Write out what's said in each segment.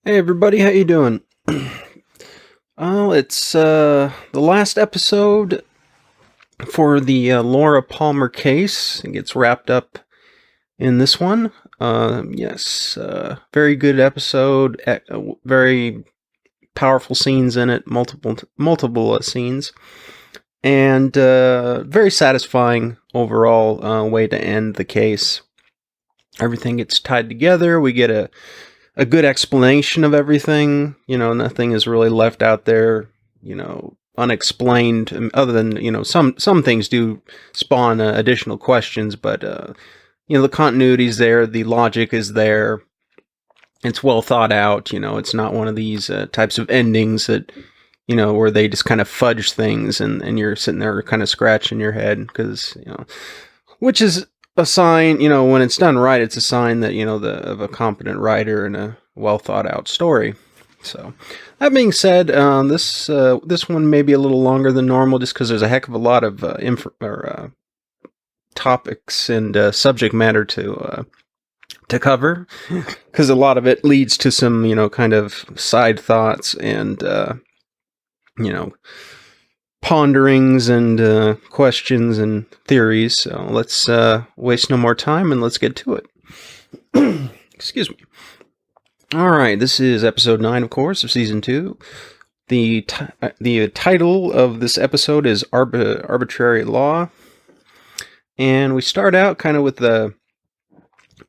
Hey everybody, how you doing? It's the last episode for the Laura Palmer case. It gets wrapped up in this one. Yes, very good episode. Very powerful scenes in it. Multiple scenes, and very satisfying overall way to end the case. Everything gets tied together. We get a good explanation of everything. Nothing is really left out there, unexplained, other than, some things do spawn additional questions, but, the continuity's there, the logic is there, it's well thought out. It's not one of these types of endings that, where they just kind of fudge things and you're sitting there kind of scratching your head, because, which is a sign, when it's done right, it's a sign that, of a competent writer and a well thought out story. So, that being said, this one may be a little longer than normal, just because there's a heck of a lot of topics and subject matter to cover, because a lot of it leads to some, kind of side thoughts and you know ponderings and questions and theories. So let's waste no more time and let's get to it. Excuse me. All right, this is episode 9, of course, of season 2. The title of this episode is Arbitrary Law, and we start out kind of with a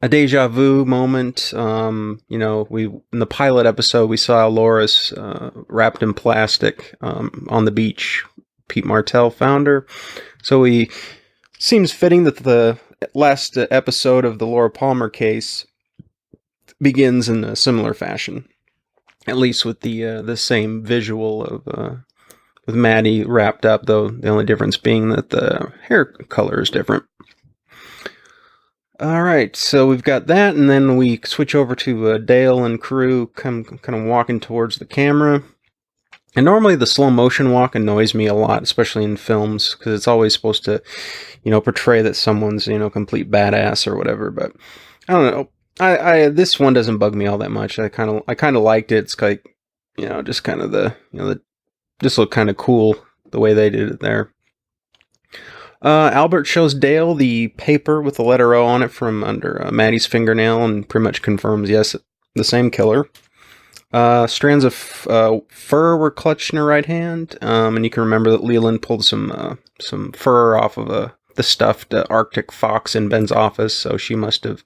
deja vu moment. We in the pilot episode we saw Laura's wrapped in plastic on the beach. Pete Martell found her. So seems fitting that the last episode of the Laura Palmer case begins in a similar fashion, at least with the same visual of with Maddie wrapped up, though the only difference being that the hair color is different. All right, so we've got that, and then we switch over to Dale and crew kind of walking towards the camera. And normally the slow motion walk annoys me a lot, especially in films, because it's always supposed to, portray that someone's, complete badass or whatever. But I don't know. I this one doesn't bug me all that much. I kind of liked it. It's like, just kind of just looked kind of cool the way they did it there. Albert shows Dale the paper with the letter O on it from under Maddie's fingernail, and pretty much confirms, yes, the same killer. Strands of fur were clutched in her right hand, and you can remember that Leland pulled some fur off of the stuffed Arctic fox in Ben's office, so he must have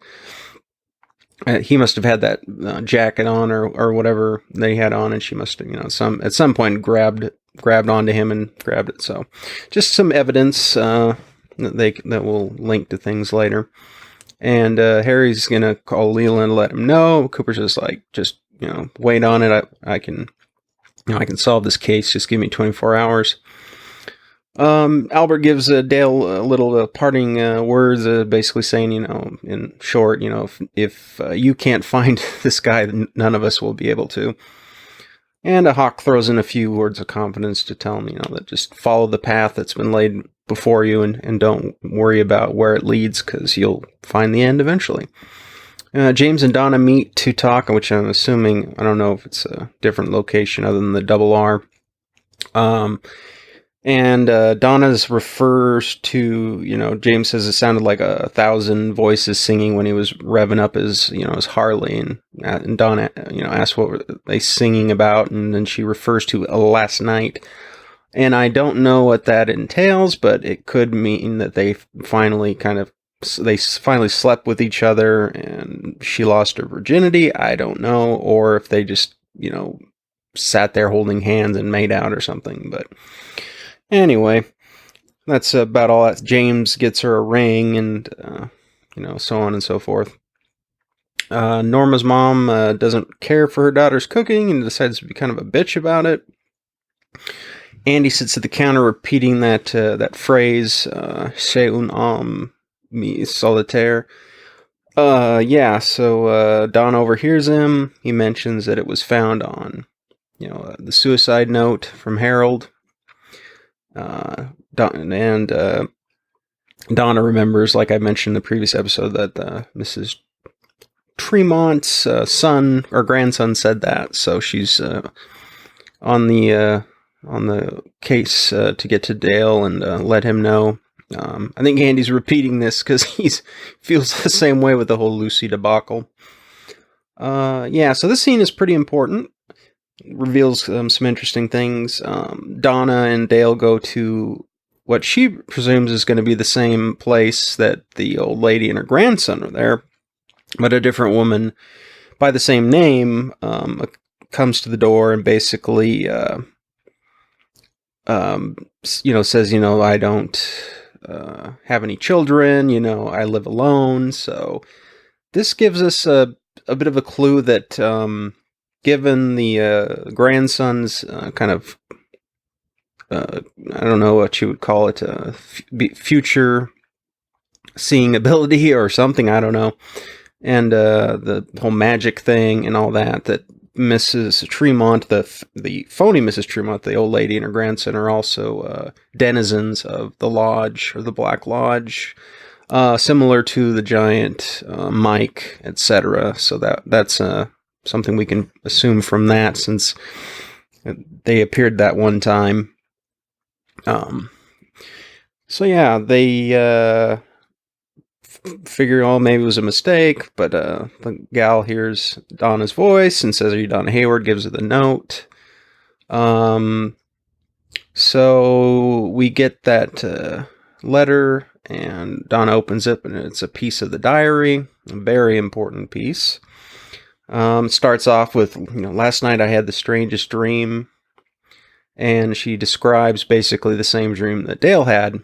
had that jacket on or whatever they had on, and she must have, at some point grabbed onto him and grabbed it. So just some evidence that will link to things later. And Harry's gonna call Leland and let him know. Cooper's just like, wait on it. I can solve this case. Just give me 24 hours. Albert gives Dale a little parting words, basically saying, in short, if you can't find this guy, none of us will be able to. And Hawk throws in a few words of confidence to tell him, that just follow the path that's been laid before you, and don't worry about where it leads, because you'll find the end eventually. James and Donna meet to talk, which I'm assuming, I don't know if it's a different location other than the double R. And Donna's refers to, James says it sounded like 1,000 voices singing when he was revving up his Harley. And Donna, asks what were they singing about, and then she refers to last night. And I don't know what that entails, but it could mean that they finally slept with each other and she lost her virginity. I don't know. Or if they just, sat there holding hands and made out or something. But anyway, that's about all that. James gets her a ring and, so on and so forth. Norma's mom doesn't care for her daughter's cooking and decides to be kind of a bitch about it. Andy sits at the counter repeating that phrase, c'est un homme solitaire. So Don overhears him. He mentions that it was found on, the suicide note from Harold. Donna remembers, like I mentioned in the previous episode, that Mrs. Tremont's son or grandson said that, so she's on the case to get to Dale and let him know. I think Andy's repeating this because he feels the same way with the whole Lucy debacle. Yeah, so this scene is pretty important. It reveals some interesting things. Donna and Dale go to what she presumes is going to be the same place that the old lady and her grandson are there, but a different woman by the same name comes to the door and basically, says, I don't have any children, I live alone. So this gives us a bit of a clue that given the grandson's kind of, I don't know what you would call it, future seeing ability or something, I don't know. And the whole magic thing and all that Mrs. Tremont, the phony Mrs. Tremont, the old lady and her grandson are also denizens of the lodge, or the Black Lodge, similar to the giant Mike, etc. So that's something we can assume from that, since they appeared that one time. So yeah, they figure, maybe it was a mistake, but the gal hears Donna's voice and says, "Are you Donna Hayward?" Gives her the note. So we get that letter, and Donna opens it, and it's a piece of the diary, a very important piece. Starts off with, last night I had the strangest dream, and she describes basically the same dream that Dale had,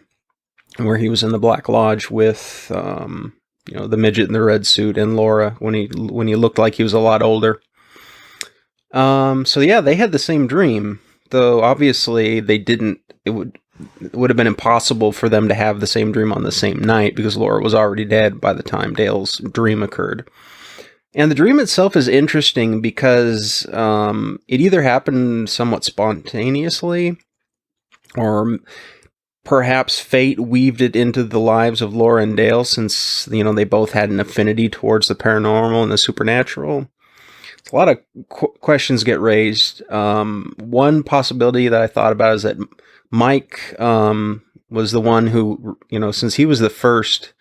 where he was in the Black Lodge with, the midget in the red suit and Laura when he looked like he was a lot older. So yeah, they had the same dream, though obviously they didn't. It would have been impossible for them to have the same dream on the same night, because Laura was already dead by the time Dale's dream occurred. And the dream itself is interesting because it either happened somewhat spontaneously, or perhaps fate weaved it into the lives of Laura and Dale, since, they both had an affinity towards the paranormal and the supernatural. A lot of questions get raised. One possibility that I thought about is that Mike was the one who, since he was the first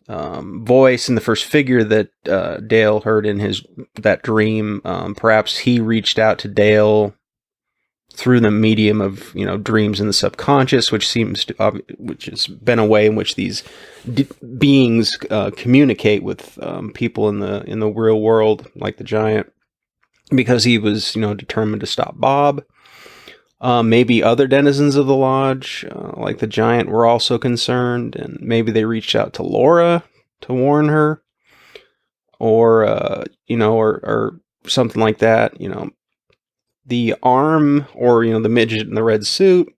voice and the first figure that Dale heard in that dream, perhaps he reached out to Dale through the medium of, dreams in the subconscious, which has been a way in which these beings communicate with people in the real world, like the giant, because he was, determined to stop Bob. Maybe other denizens of the lodge, like the giant, were also concerned, and maybe they reached out to Laura to warn her, or or something like that. The arm, or the midget in the red suit,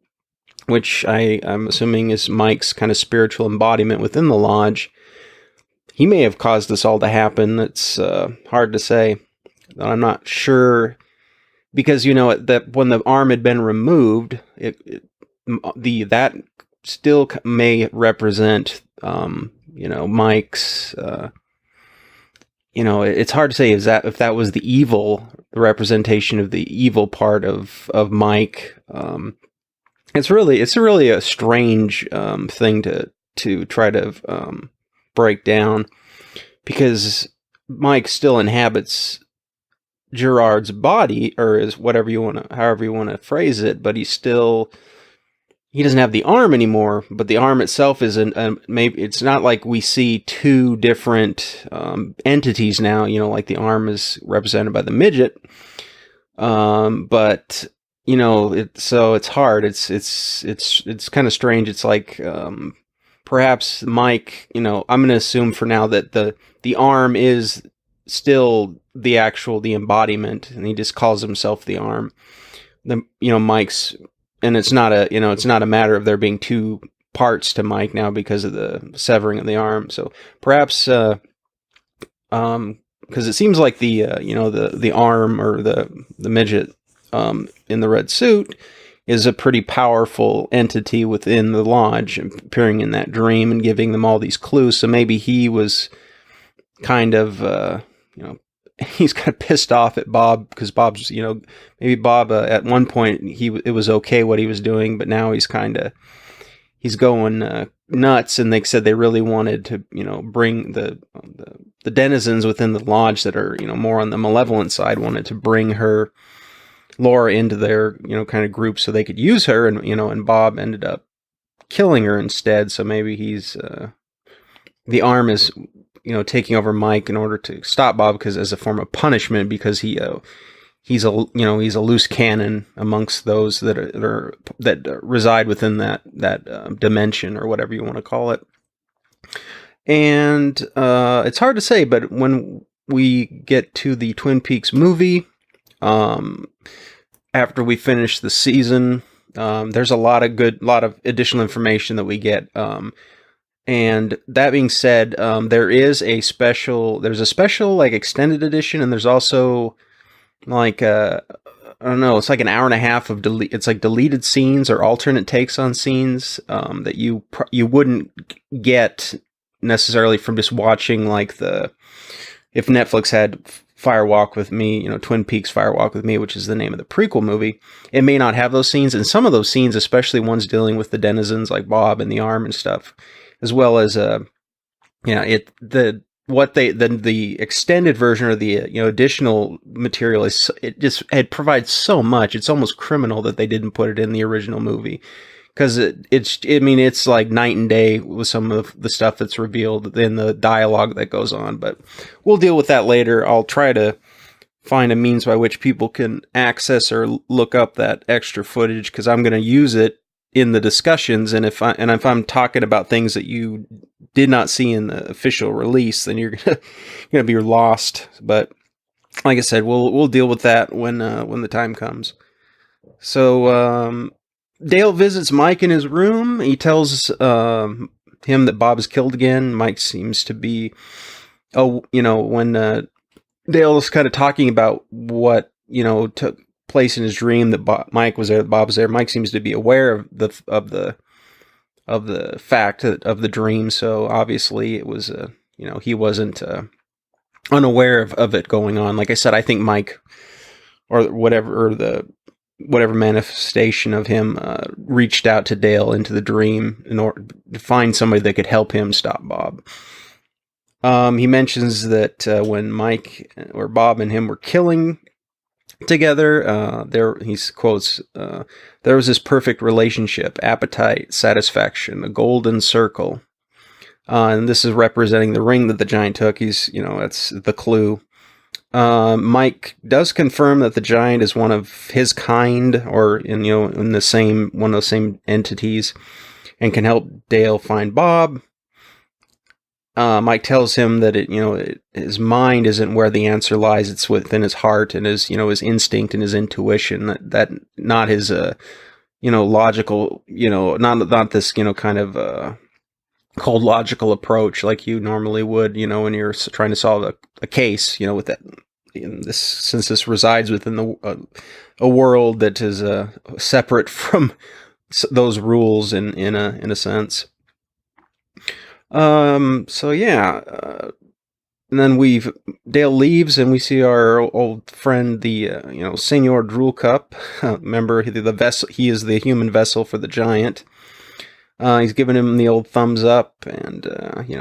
which I'm assuming is Mike's kind of spiritual embodiment within the lodge. He may have caused this all to happen. It's hard to say. I'm not sure, because that when the arm had been removed, that still may represent Mike's. It's hard to say if that was the representation of the evil part of Mike. It's really a strange thing to try to break down, because Mike still inhabits Gerard's body, or is however you want to phrase it, but he doesn't have the arm anymore, but the arm itself maybe it's not like we see two different entities now, like the arm is represented by the midget. But so it's hard. It's kind of strange. It's like, perhaps Mike, I'm going to assume for now that the arm is still the embodiment, and he just calls himself the arm. Mike's, and it's not a matter of there being two parts to Mike now because of the severing of the arm. So perhaps, because it seems like the arm, or the midget in the red suit, is a pretty powerful entity within the lodge, appearing in that dream and giving them all these clues. So maybe he was kind of, he's kind of pissed off at Bob because Bob's, maybe Bob at one point it was okay what he was doing, but now he's going nuts. And they said they really wanted to, bring the denizens within the lodge that are, more on the malevolent side, wanted to bring Laura into their, kind of group so they could use her. And Bob ended up killing her instead. So maybe the arm is, taking over Mike in order to stop Bob, because as a form of punishment, because he's a loose cannon amongst those that reside within that dimension, or whatever you want to call it. And it's hard to say, but when we get to the Twin Peaks movie, after we finish the season, there's a lot of additional information that we get. And that being said, there's a special like extended edition, and there's also like I don't know, it's like an hour and a half of it's like deleted scenes or alternate takes on scenes that you wouldn't get necessarily from just watching if Netflix had Fire Walk with Me, Twin Peaks Fire Walk with Me, which is the name of the prequel movie. It may not have those scenes, and some of those scenes, especially ones dealing with the denizens like Bob and the arm and stuff, as well as the extended version, or the additional material, it provides so much. It's almost criminal that they didn't put it in the original movie, because it's like night and day with some of the stuff that's revealed in the dialogue that goes on. But we'll deal with that later. I'll try to find a means by which people can access or look up that extra footage, because I'm going to use it in the discussions. And if I'm talking about things that you did not see in the official release, then you're gonna be lost. But like I said, we'll deal with that when the time comes. So Dale visits Mike in his room. He tells him that Bob is killed again. Mike seems to be, when Dale is kind of talking about what took place in his dream, that Mike was there, that Bob was there. Mike seems to be aware of the fact of the dream. So obviously it was he wasn't unaware of it going on. Like I said, I think Mike, or whatever manifestation of him, reached out to Dale into the dream in order to find somebody that could help him stop Bob. He mentions that when Mike or Bob and him were killing together, he quotes, there was this perfect relationship, appetite, satisfaction, a golden circle. And this is representing the ring that the giant took. That's the clue. Mike does confirm that the giant is one of his kind, or in the same one of those same entities, and can help Dale find Bob. Mike tells him that his mind isn't where the answer lies; it's within his heart and his instinct and his intuition. That not his logical, not this kind of cold logical approach like you normally would, when you're trying to solve a case, with that. Since this resides within a world that is separate from those rules in a sense. So yeah, and then Dale leaves, and we see our old friend, the Senor Drool Cup. Remember, the vessel. He is the human vessel for the giant. He's giving him the old thumbs up, and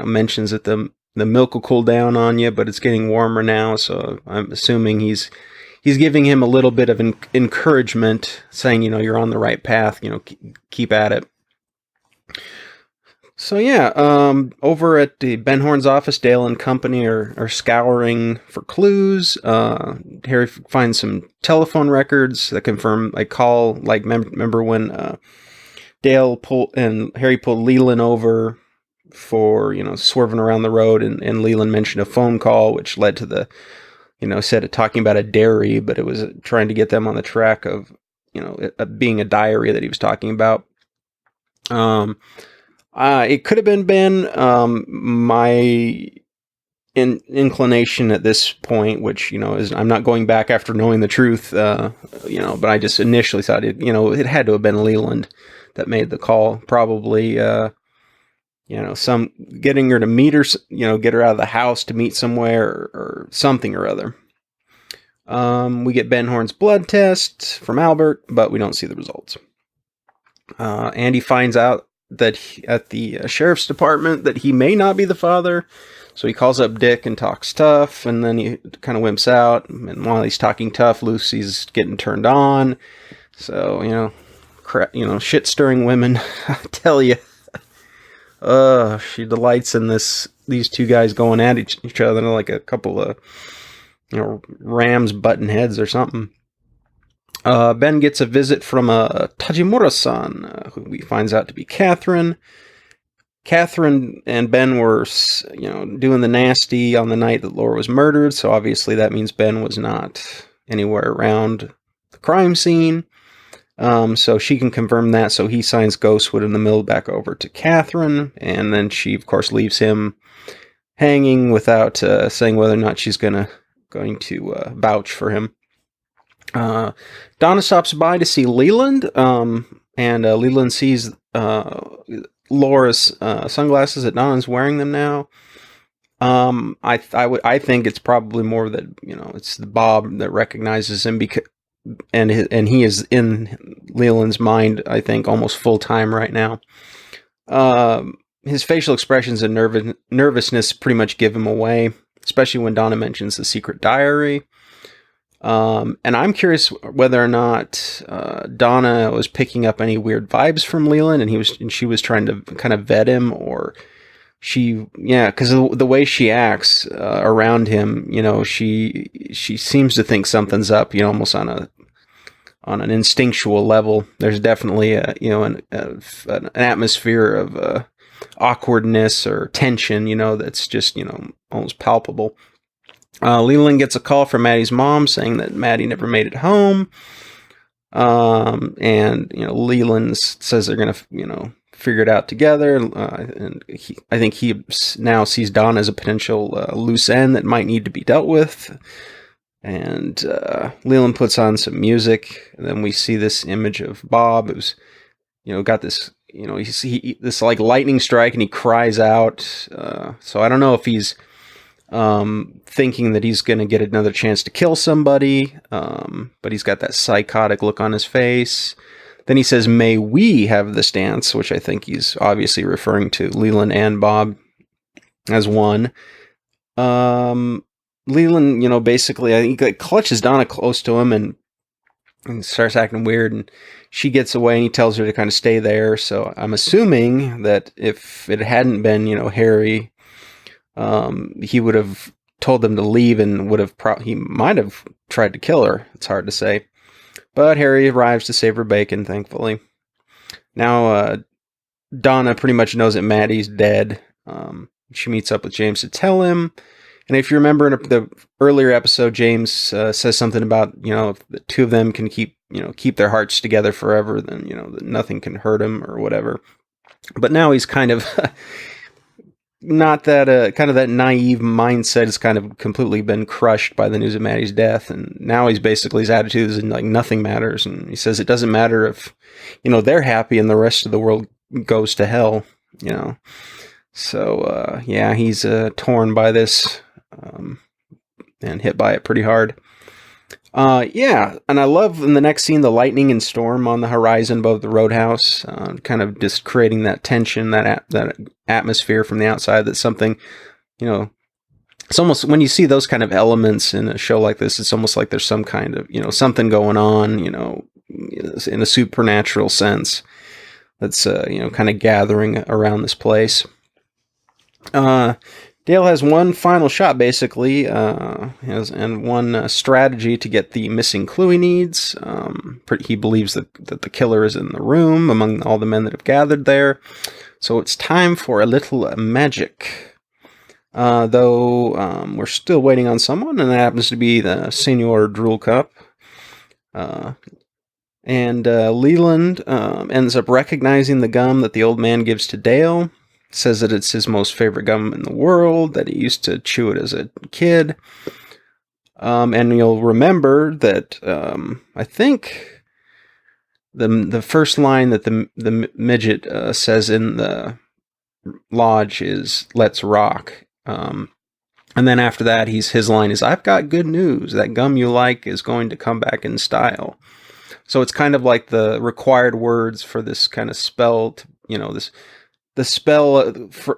mentions that the milk will cool down on you, but it's getting warmer now. So I'm assuming he's giving him a little bit of encouragement, saying, you're on the right path. Keep at it. So yeah, over at the Ben Horn's office, Dale and company are scouring for clues. Harry finds some telephone records that confirm a call. Like, remember when Dale Harry pulled Leland over for swerving around the road, and Leland mentioned a phone call, which led to the said talking about a dairy, but it was trying to get them on the track of it being a diary that he was talking about. It could have been Ben. My inclination at this point, which is I'm not going back after knowing the truth, but I just initially thought it had to have been Leland that made the call, probably some getting her to meet her, get her out of the house to meet somewhere or something or other. We get Ben Horn's blood test from Albert, but we don't see the results. Andy finds out that at the sheriff's department that he may not be the father, so he calls up Dick and talks tough, and then he kind of wimps out. And while he's talking tough, Lucy's getting turned on. So shit-stirring women, I tell you. She delights in these two guys going at each other like a couple of rams button heads or something. Ben gets a visit from Tajimura-san, who he finds out to be Catherine. Catherine and Ben were, doing the nasty on the night that Laura was murdered, so obviously that means Ben was not anywhere around the crime scene. So she can confirm that, so he signs Ghostwood in the mill back over to Catherine, and then she, of course, leaves him hanging without saying whether or not she's going to vouch for him. Donna stops by to see Leland, and Leland sees Laura's sunglasses that Donna's wearing them now. I think it's probably more that it's Bob that recognizes him and he is in Leland's mind, I think, almost full time right now. His facial expressions and nervousness pretty much give him away, especially when Donna mentions the secret diary. And I'm curious whether or not Donna was picking up any weird vibes from Leland, and she was trying to kind of vet him, or because the way she acts around him, she seems to think something's up, almost on an instinctual level. There's definitely an atmosphere of awkwardness or tension, that's just almost palpable. Leland gets a call from Maddie's mom saying that Maddie never made it home. And Leland says they're going to, figure it out together. And I think he now sees Donna as a potential loose end that might need to be dealt with. And Leland puts on some music. And then we see this image of Bob, who's, got this, you see this like lightning strike, and he cries out. So I don't know if he's thinking that he's going to get another chance to kill somebody, but he's got that psychotic look on his face. Then he says, "May we have this dance," which I think he's obviously referring to Leland and Bob as one. Leland, basically, I think, like, clutches Donna close to him and starts acting weird, and she gets away, and he tells her to kind of stay there. So I'm assuming that if it hadn't been, Harry, he would have told them to leave and he might have tried to kill her. It's hard to say. But Harry arrives to save her bacon, thankfully. Now, Donna pretty much knows that Maddie's dead. She meets up with James to tell him. And if you remember in the earlier episode, James says something about, if the two of them can keep their hearts together forever, then, that nothing can hurt him or whatever. But now he's kind of... not that kind of that naive mindset has kind of completely been crushed by the news of Maddie's death, and now his attitude is like nothing matters, and he says it doesn't matter if they're happy and the rest of the world goes to hell. So he's torn by this and hit by it pretty hard. And I love in the next scene the lightning and storm on the horizon above the roadhouse, kind of just creating that tension, that atmosphere from the outside. That's something, it's almost, when you see those kind of elements in a show like this, it's almost like there's some kind of, something going on, in a supernatural sense that's, kind of gathering around this place. Dale has one final shot, basically, and one strategy to get the missing clue he needs. He believes that the killer is in the room among all the men that have gathered there. So it's time for a little magic. Though we're still waiting on someone, and that happens to be the Senor Drool Cup. And Leland ends up recognizing the gum that the old man gives to Dale. Says that it's his most favorite gum in the world, that he used to chew it as a kid. And you'll remember that I think the first line that the midget says in the lodge is "Let's rock." And then after that, his line is, "I've got good news. That gum you like is going to come back in style." So it's kind of like the required words for this kind of spell. The spell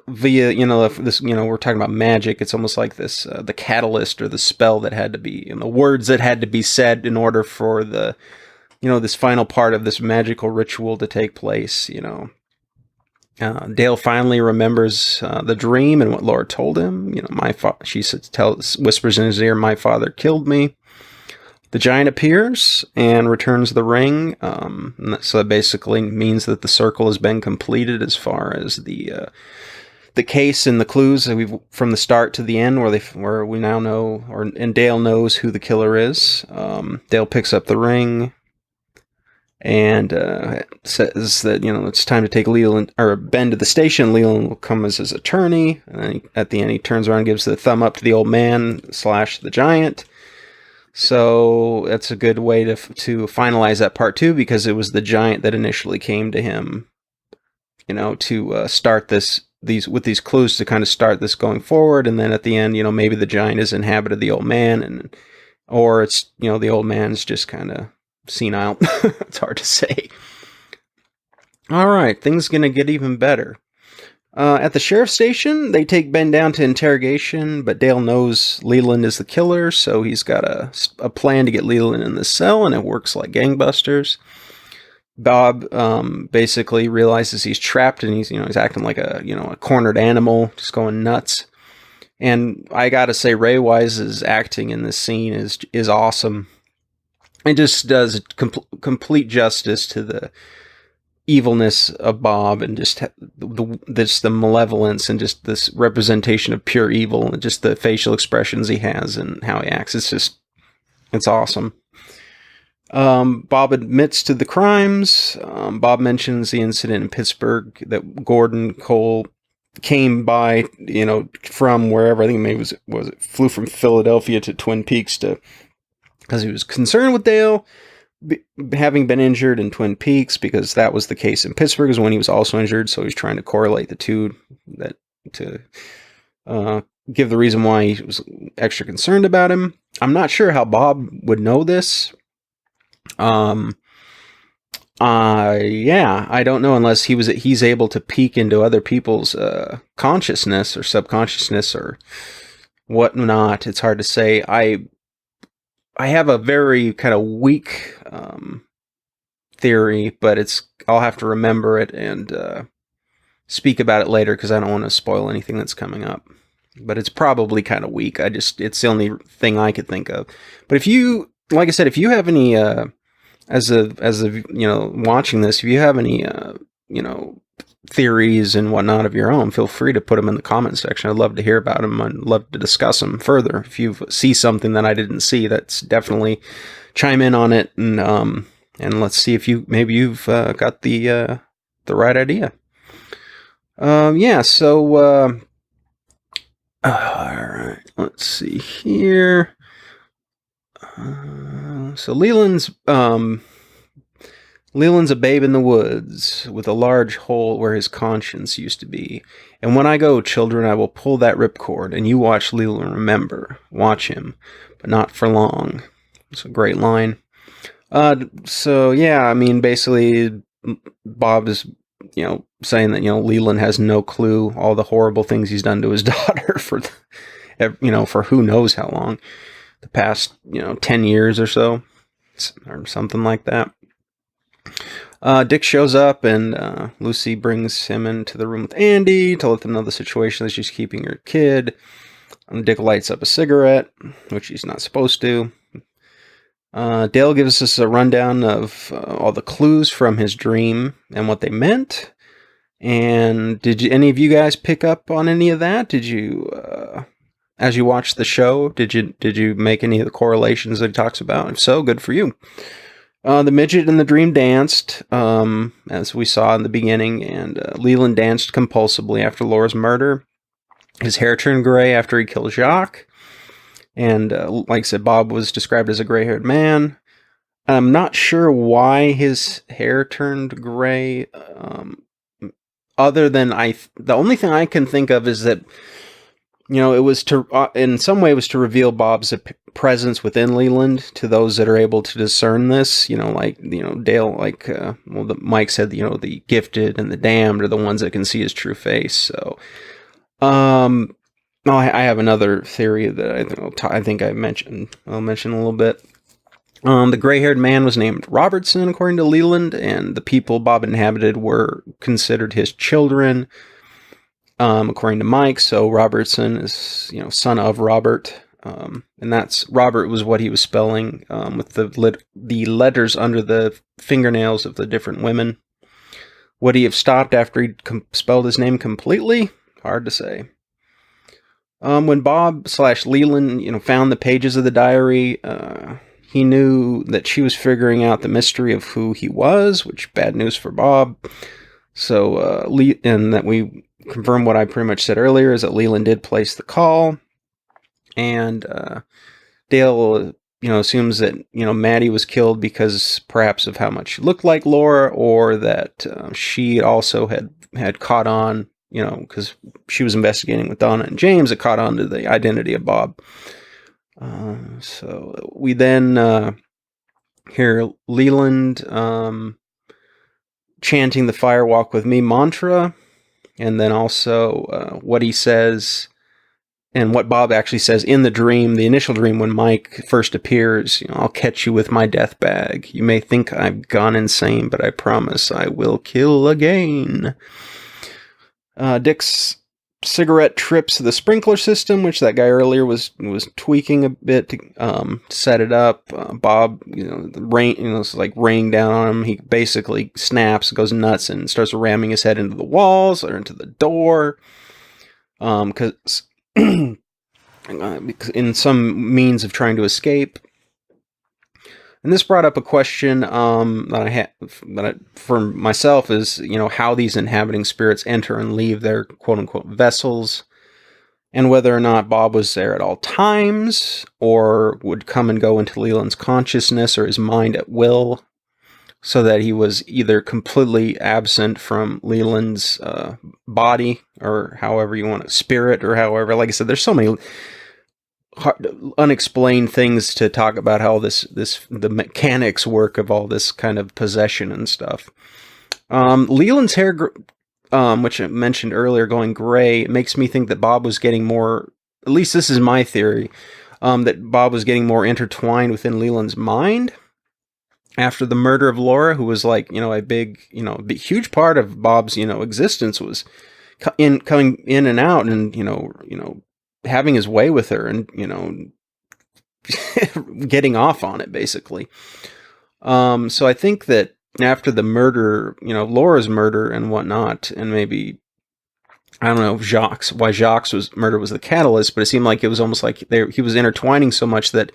via this we're talking about magic. It's almost like this the catalyst or the spell that had to be, the words that had to be said in order for the this final part of this magical ritual to take place. Dale finally remembers the dream and what Laura told him. She whispers in his ear, "My father killed me." The giant appears and returns the ring. So that basically means that the circle has been completed as far as the case and the clues that we've from the start to the end, where we now know, and Dale knows who the killer is. Dale picks up the ring and says that it's time to take Leland or Ben to the station. Leland will come as his attorney, and then at the end he turns around and gives the thumb up to the old man / the giant. So that's a good way to finalize that part too, because it was the giant that initially came to him, to start these clues to kind of start this going forward, and then at the end, maybe the giant is inhabited the old man, or it's the old man's just kind of senile. It's hard to say. All right, things gonna get even better. At the sheriff's station, they take Ben down to interrogation, but Dale knows Leland is the killer, so he's got a plan to get Leland in the cell, and it works like gangbusters. Bob basically realizes he's trapped, and he's acting like a cornered animal, just going nuts. And I gotta say, Ray Wise's acting in this scene is awesome. It just does complete justice to the evilness of Bob, and just the malevolence, and just this representation of pure evil, and just the facial expressions he has and how he acts. It's awesome. Bob admits to the crimes. Bob mentions the incident in Pittsburgh that Gordon Cole came by, from wherever. I think maybe was it flew from Philadelphia to Twin Peaks because he was concerned with Dale having been injured in Twin Peaks, because that was the case in Pittsburgh is when he was also injured. So he's trying to correlate the two, to give the reason why he was extra concerned about him. I'm not sure how Bob would know this. I don't know, unless he's able to peek into other people's consciousness or subconsciousness or whatnot. It's hard to say. I have a very kind of weak theory, but I'll have to remember it and speak about it later, because I don't want to spoil anything that's coming up. But it's probably kind of weak. It's the only thing I could think of. But if you, like I said, if you have any, as of watching this, if you have any, theories and whatnot of your own, feel free to put them in the comment section. I'd love to hear about them. I'd love to discuss them further. If you see something that I didn't see, that's definitely chime in on it, and let's see if you've got the right idea. So all right, let's see here. So Leland's a babe in the woods with a large hole where his conscience used to be. And when I go, children, I will pull that ripcord, and you watch Leland. Remember, watch him, but not for long. It's a great line. Basically, Bob is, saying that, Leland has no clue all the horrible things he's done to his daughter for who knows how long, the past, 10 years or so, or something like that. Dick shows up, and Lucy brings him into the room with Andy to let them know the situation, that she's keeping her kid. And Dick lights up a cigarette, which he's not supposed to. Dale gives us a rundown of all the clues from his dream and what they meant. And did any of you guys pick up on any of that? Did you, as you watched the show, did you make any of the correlations that he talks about? If so, good for you. The midget in the dream danced, as we saw in the beginning, and Leland danced compulsively after Laura's murder. His hair turned gray after he killed Jacques. And like I said, Bob was described as a gray-haired man. I'm not sure why his hair turned gray. other than the only thing I can think of is that, it was to, in some way, it was to reveal Bob's presence within Leland to those that are able to discern this. Dale, Mike said, the gifted and the damned are the ones that can see his true face. So, I have another theory that I think I'll mention a little bit. The gray-haired man was named Robertson, according to Leland, and the people Bob inhabited were considered his children, according to Mike. So Robertson is, son of Robert, and that's Robert was what he was spelling with the letters under the fingernails of the different women. Would he have stopped after he'd spelled his name completely? Hard to say. When Bob/Leland, found the pages of the diary, he knew that she was figuring out the mystery of who he was, which bad news for Bob. So, and that we confirm what I pretty much said earlier, is that Leland did place the call. And Dale, assumes that, Maddie was killed because perhaps of how much she looked like Laura, or that she also had caught on, because she was investigating with Donna and James, it caught on to the identity of Bob. So we then hear Leland chanting the Fire Walk With Me mantra, and then also what he says and what Bob actually says in the dream, the initial dream when Mike first appears. I'll catch you with my death bag. You may think I've gone insane, but I promise I will kill again. Dick's cigarette trips the sprinkler system, which that guy earlier was tweaking a bit to set it up. Bob, the rain, it's like raining down on him. He basically snaps, goes nuts, and starts ramming his head into the walls or into the door. Because in some means of trying to escape. And this brought up a question for myself is, how these inhabiting spirits enter and leave their quote-unquote vessels, and whether or not Bob was there at all times, or would come and go into Leland's consciousness or his mind at will, so that he was either completely absent from Leland's body, or however you want to, spirit, or however. Like I said, there's so many unexplained things to talk about how the mechanics work of all this kind of possession and stuff. Leland's hair, which I mentioned earlier, going gray, it makes me think that Bob was getting more, at least this is my theory, that Bob was getting more intertwined within Leland's mind after the murder of Laura, who was like, a big, huge part of Bob's, existence, was coming in and out, and, having his way with her, and, getting off on it, basically. So I think that after the murder, Laura's murder and whatnot, and maybe, I don't know, why Jacques' murder was the catalyst, but it seemed like it was almost like he was intertwining so much that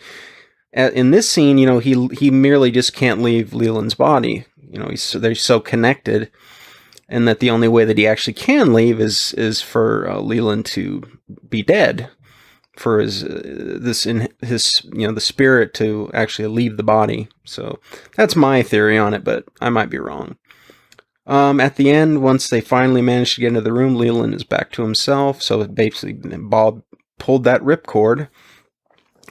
in this scene, he merely just can't leave Leland's body. They're so connected, and that the only way that he actually can leave is for Leland to be dead, for the spirit to actually leave the body. So that's my theory on it, but I might be wrong. At the end, once they finally manage to get into the room, Leland is back to himself. So basically, Bob pulled that ripcord,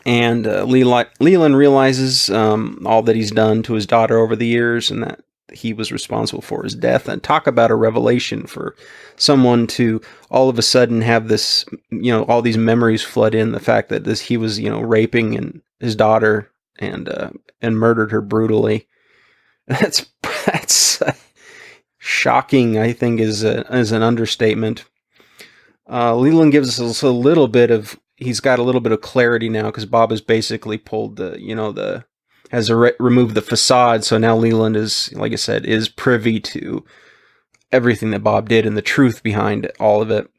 and Leland realizes all that he's done to his daughter over the years, and that he was responsible for his death. And talk about a revelation for someone to all of a sudden have this, all these memories flood in. The fact that he was, raping his daughter and murdered her brutally. That's shocking, I think, is an understatement. Leland gives us a little bit of, he's got a little bit of clarity now, because Bob has basically pulled removed the facade. So now Leland is, like I said, is privy to everything that Bob did and the truth behind all of it.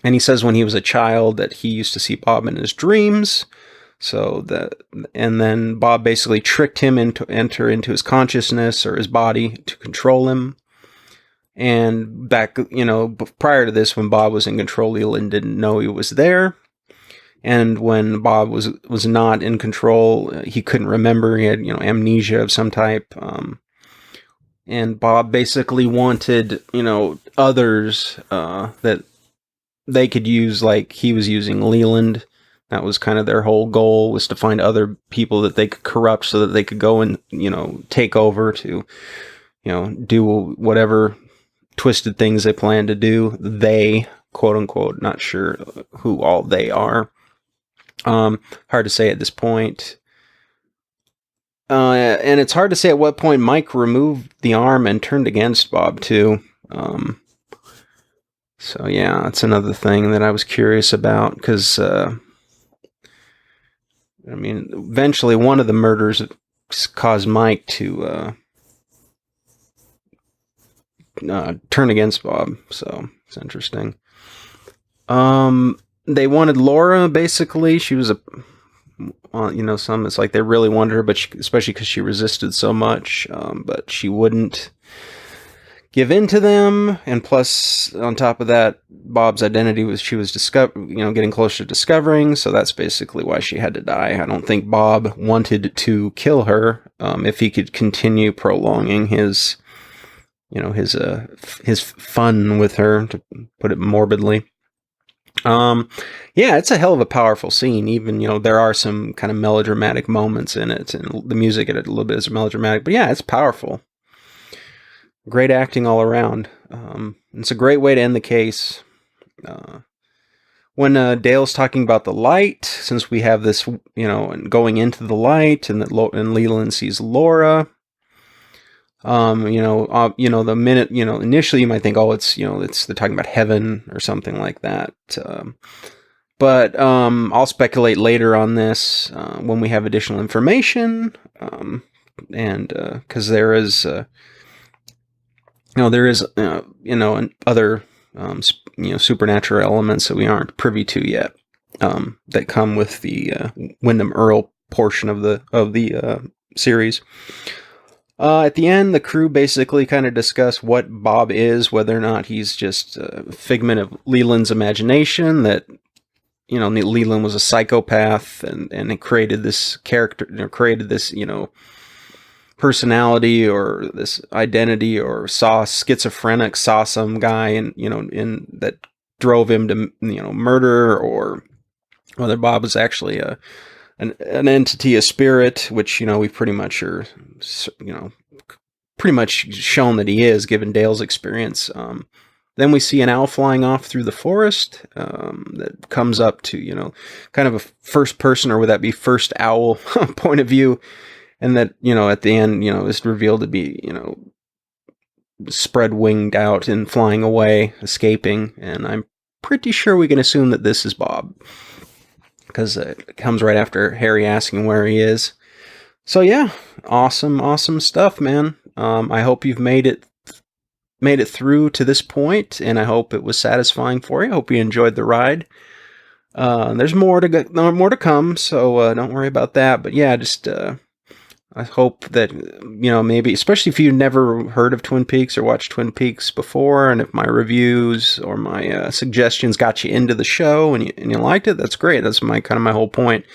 And he says when he was a child that he used to see Bob in his dreams. And then Bob basically tricked him into enter into his consciousness or his body to control him. And back, prior to this, when Bob was in control, Leland didn't know he was there. And when Bob was not in control, he couldn't remember. He had, amnesia of some type. and Bob basically wanted, others that they could use, like he was using Leland. That was kind of their whole goal, was to find other people that they could corrupt so that they could go and, take over to, do whatever twisted things they plan to do. They, quote unquote, not sure who all they are. Hard to say at this point. And it's hard to say at what point Mike removed the arm and turned against Bob too. So yeah, that's another thing that I was curious about, because eventually one of the murders caused Mike to turn against Bob. So it's interesting. They wanted Laura, basically. She was it's like they really wanted her, but especially because she resisted so much, but she wouldn't give in to them. And plus, on top of that, Bob's identity she was getting closer to discovering. So that's basically why she had to die. I don't think Bob wanted to kill her, if he could continue prolonging his fun with her, to put it morbidly. Yeah, it's a hell of a powerful scene. Even, there are some kind of melodramatic moments in it, and the music in it a little bit is melodramatic, but yeah, it's powerful. Great acting all around. It's a great way to end the case. When Dale's talking about the light, since we have this, and going into the light, and and Leland sees Laura. The minute, initially you might think, oh, they're talking about heaven or something like that. But I'll speculate later on this when we have additional information. And because there is, and other, supernatural elements that we aren't privy to yet, that come with the Wyndham Earl portion of the series. At the end, the crew basically kind of discuss what Bob is, whether or not he's just a figment of Leland's imagination, that, Leland was a psychopath and created this character, created this, personality or this identity, or saw some guy and, in that drove him to, murder, or whether Bob was actually an entity, a spirit, which, we pretty much are, pretty much shown that he is, given Dale's experience. Then we see an owl flying off through the forest, that comes up to, kind of a first person, or would that be first owl point of view? And that, at the end, is revealed to be, spread winged out and flying away, escaping. And I'm pretty sure we can assume that this is Bob, because it comes right after Harry asking where he is. So yeah, awesome stuff, man. I hope you've made it through to this point, and I hope it was satisfying for you. I hope you enjoyed the ride. There's more to come, so don't worry about that. But yeah, just I hope that, maybe, especially if you've never heard of Twin Peaks or watched Twin Peaks before, and if my reviews or my suggestions got you into the show and you liked it, that's great. That's my whole point,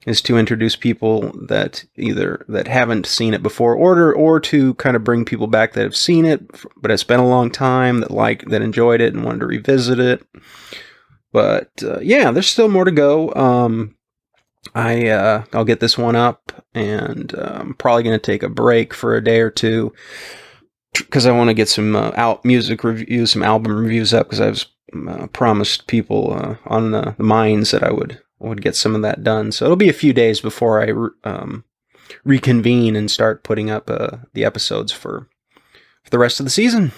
is to introduce people that haven't seen it before, or to kind of bring people back that have seen it, but it's been a long time, that enjoyed it and wanted to revisit it. But yeah, there's still more to go. I'll get this one up, and I'm probably going to take a break for a day or two, because I want to get some music reviews, some album reviews up, because I've promised people on the Minds that I would get some of that done. So it'll be a few days before I reconvene and start putting up the episodes for the rest of the season.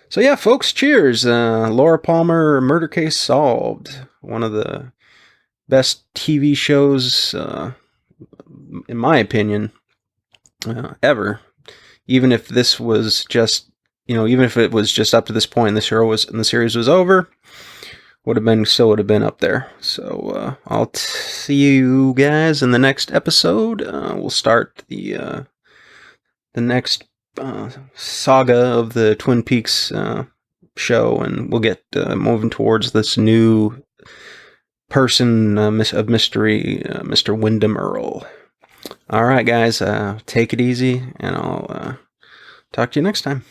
So yeah, folks, cheers. Laura Palmer, Murder Case Solved. One of the best TV shows, in my opinion, ever. Even if this was just, even if it was just up to this point and the series was over, would have been up there. So I'll see you guys in the next episode. We'll start the next saga of the Twin Peaks show, and we'll get moving towards this new person of mystery, Mr. Wyndham Earl. All right, guys, take it easy, and I'll Talk to you next time.